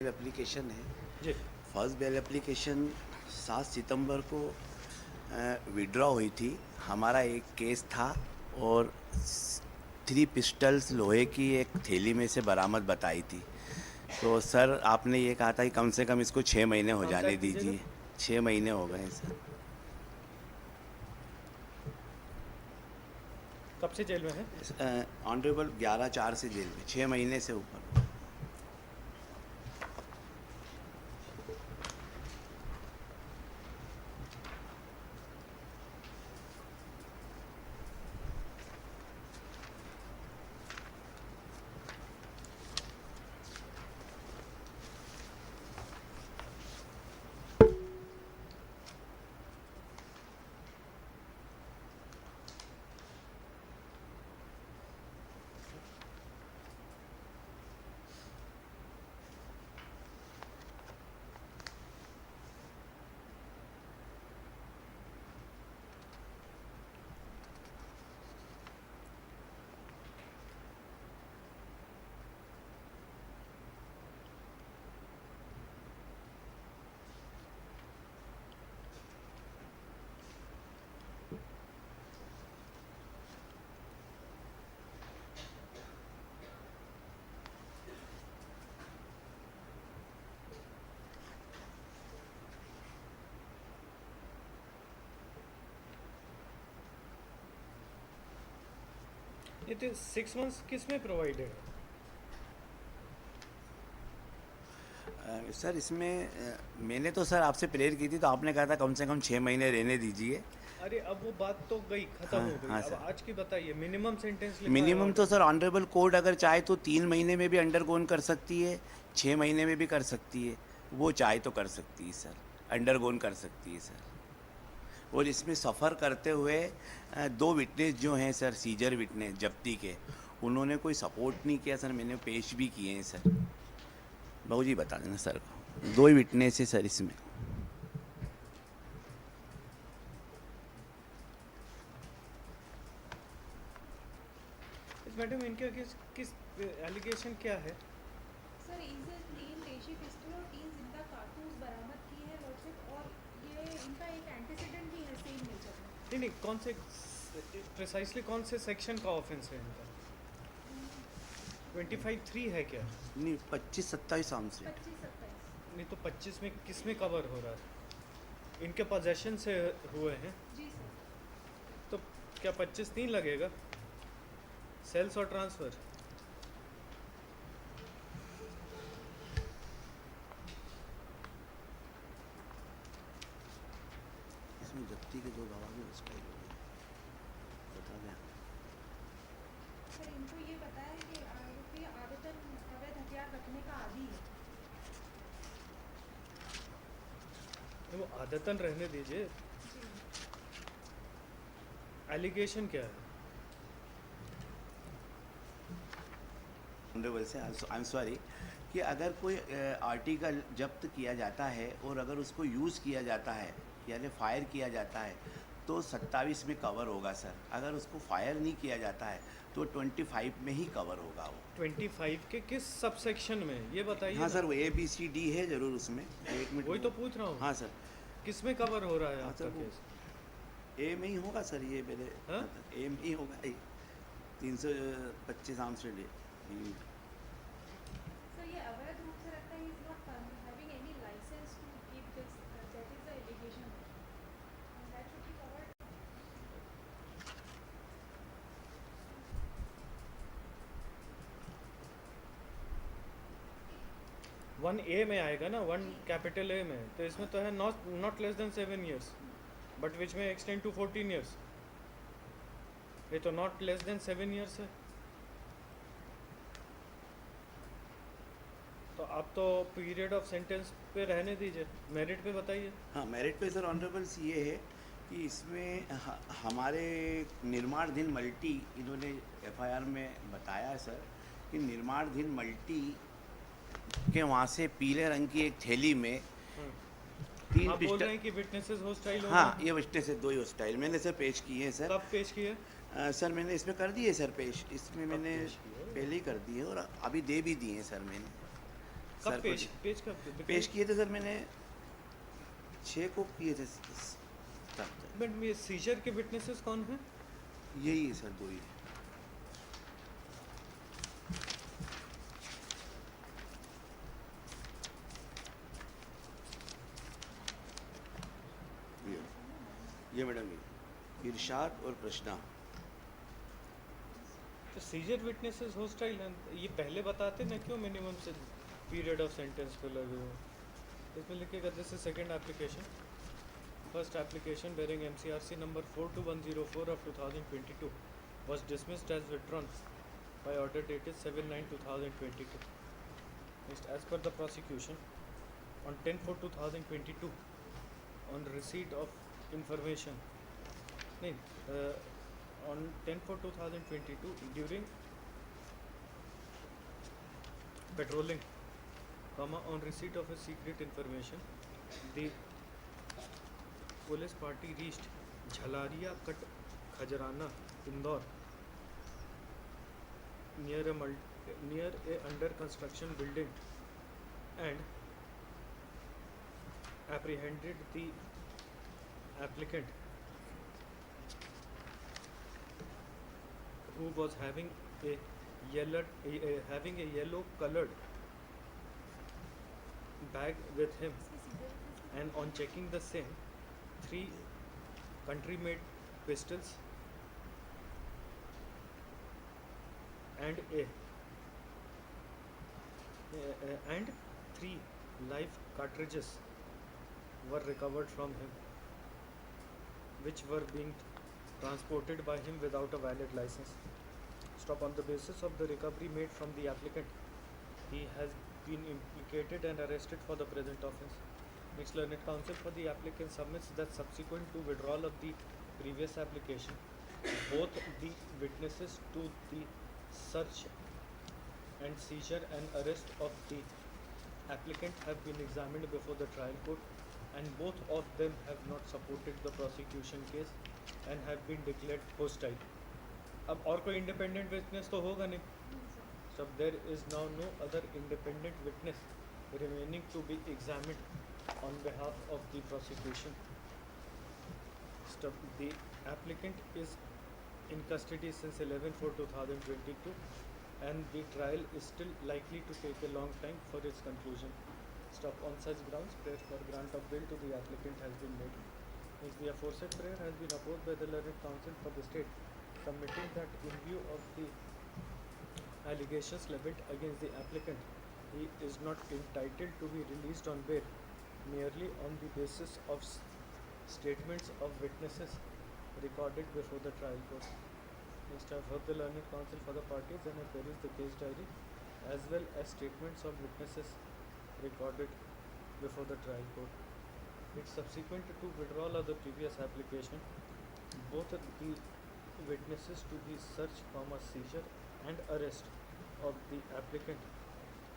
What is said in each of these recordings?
Application है जी। First bail application 7 सितंबर को withdraw हुई थी। हमारा एक केस था और 3 पिस्टल्स लोहे की एक थैली में से बरामद बताई थी। तो सर आपने ये कहा था कि कम से कम इसको 6 महीने हो नाम जाने टैग दीजिएगा। दीजिए। 6 महीने हो गए सर। कब से जेल में है? ऑनरेबल 11/4 से जेल में 6 महीने से ऊपर। ये तो 6 मंथ्स किस में प्रोवाइडेड है? सर इसमें मैंने तो सर आपसे प्रेयर की थी तो आपने कहा था कम से कम 6 महीने रहने दीजिए। अरे अब वो बात तो गई, खत्म हाँ हो गई। हाँ अब सर। आज की बताइए, मिनिमम सेंटेंस लिखा है मिनिमम तो ऑर्डर सर में। ऑनरेबल कोर्ट अगर चाहे तो 3 महीने में भी अंडरगोन कर सकती है, 6 महीने में भी कर सकती है। वो चाहे तो कर सकती है सर, अंडरगोन कर सकती है सर। और इसमें सफ़र करते हुए 2 विटनेस जो हैं सर, सीजर विटनेस जब्ती के, उन्होंने कोई सपोर्ट नहीं किया सर। मैंने पेश भी किए हैं सर। बहू जी बता देना सर को। 2 ही विटनेस है सर इसमें। मैडम इनके किस एलिगेशन क्या है? सर इनसे 3 देशी पिस्टल और 3 जिंदा कारतूस बरामद किए हैं लॉर्डशिप, और ये इनका एक एंटीसीडेंट भी है सेम नेचर में। नहीं, कौन से प्रिसाइसली कौन से सेक्शन का ऑफेंस है इनका? 25(3) है क्या? नहीं 25-27 आम से। 25-27। नहीं तो 25 में किस में कवर हो रहा है? इनके पोजेशन से हुए हैं जी सर। तो क्या 25 नहीं लगेगा? सेल्स और ट्रांसफ़र। इसमें जब्ती के 2 गवाह भी एक्सपायर हो गए, बता दें। सर इनको ये पता है कि आरोपी आदतन अवैध हथियार रखने का आदी है। वो आदतन रहने दीजिए। जी। एलिगेशन क्या है? ऑनरेबल से आई एम सॉरी कि अगर कोई आर्टिकल जब्त किया जाता है और अगर उसको यूज़ किया जाता है यानी फायर किया जाता है तो 27 में कवर होगा सर। अगर उसको फायर नहीं किया जाता है तो 25 में ही कवर होगा वो। 25 के किस सबसेक्शन में ये बताइए हाँ ना। सर, वो ABCD है ज़रूर उसमें। एक मिनट। वही तो पूछ रहा हूँ। हाँ सर। किस में कवर हो रहा है हाँ आपका सर, वो केस? ए में ही होगा सर। ये मेरे हाँ? ए में ही होगा। 325 आर्म्स से ले। सर ये अवैध रूप से रखता है, he is not having any license to keep this, that is the allegation, that should be covered. 1A में आएगा ना, 1 जी। कैपिटल A में, तो इसमें तो है not less than 7 years, but which में एक्सटेंड टू 14 ईयर्स। ये तो नॉट लेस देन 7 ईयर्स है। तो आप तो पीरियड ऑफ सेंटेंस पे रहने दीजिए, मेरिट पे बताइए। हाँ, मेरिट पे सर ऑनरेबल्स ये है कि इसमें हमारे निर्माणाधीन मल्टी, इन्होंने FIR में बताया है सर कि निर्माणाधीन मल्टी के वहाँ से पीले रंग की एक थैली में 3 आप बोल पिस्टल। रहे हैं कि विटनेसेस हॉस्टाइल हो हाँ, गए? ये बचते से 2 ही हॉस्टाइल मैंने सर पेश किए हैं सर। कब पेश किए? सर मैंने इसमें कर दिए सर पेश। इसमें मैंने पेश किए? पहले ही कर दिए और अभी दे भी दिए हैं सर मैंने। कब सर पेश को पेश कब दिखाई? पेश किए थे सर मैंने 6 को किए थे तब बट ये सीजर के विटनेसेस कौन हैं? यही है सर, 2 ही है। ये मैडम ये इरशाद और प्रश्ना। तो सीजर विटनेसेस हॉस्टाइल हैं, ये पहले बताते ना क्यों मिनिमम से पीरियड ऑफ सेंटेंस पे लगे हो? इसमें लिखेगा this is second application, first application bearing MCRC number 42104 of 2022 was dismissed as withdrawn by order dated 7/9/2022. Next, as per the prosecution, on 10/4/2022, on receipt of information, no, on 10/4/2022 during patrolling, on receipt of a secret information, the police party reached Jhalaria Cut, Khajrana, Indore, near a under construction building, and apprehended the applicant, who was having a yellow colored bag with him, and on checking the same, 3 country made pistols and and 3 live cartridges were recovered from him, which were being transported by him without a valid license. Stop. On the basis of the recovery made from the applicant, he has been implicated and arrested for the present offence. Next, learned counsel for the applicant submits that subsequent to withdrawal of the previous application, both the witnesses to the search and seizure and arrest of the applicant have been examined before the trial court, and both of them have not supported the prosecution case and have been declared hostile. अब और कोई independent witness तो होगा नहीं. So there is now no other independent witness remaining to be examined on behalf of the prosecution. Stop. The applicant is in custody since 11/4/2022, and the trial is still likely to take a long time for its conclusion. Stop. On such grounds, prayer for grant of bail to the applicant has been made. Next, the aforesaid prayer has been opposed by the learned counsel for the state, submitting that in view of the allegations leveled against the applicant, he is not entitled to be released on bail merely on the basis of statements of witnesses recorded before the trial court. Next, I have heard the learned counsel for the parties and have perused the case diary as well as statements of witnesses recorded before the trial court. It's subsequent to withdrawal of the previous application, both the witnesses to the search, seizure and arrest of the applicant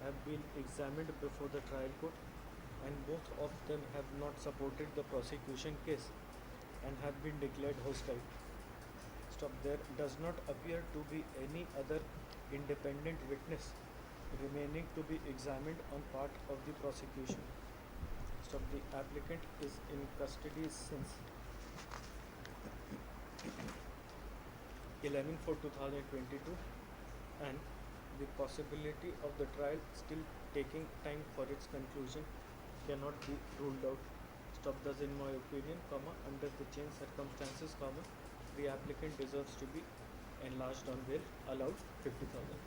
have been examined before the trial court, and both of them have not supported the prosecution case and have been declared hostile. Stop. There does not appear to be any other independent witness remaining to be examined on part of the prosecution. Stop. The applicant is in custody since 11/4/2022, and the possibility of the trial still taking time for its conclusion cannot be ruled out. Stop. Thus, in my opinion, under the changed circumstances, the applicant deserves to be enlarged on bail, allowed 50,000.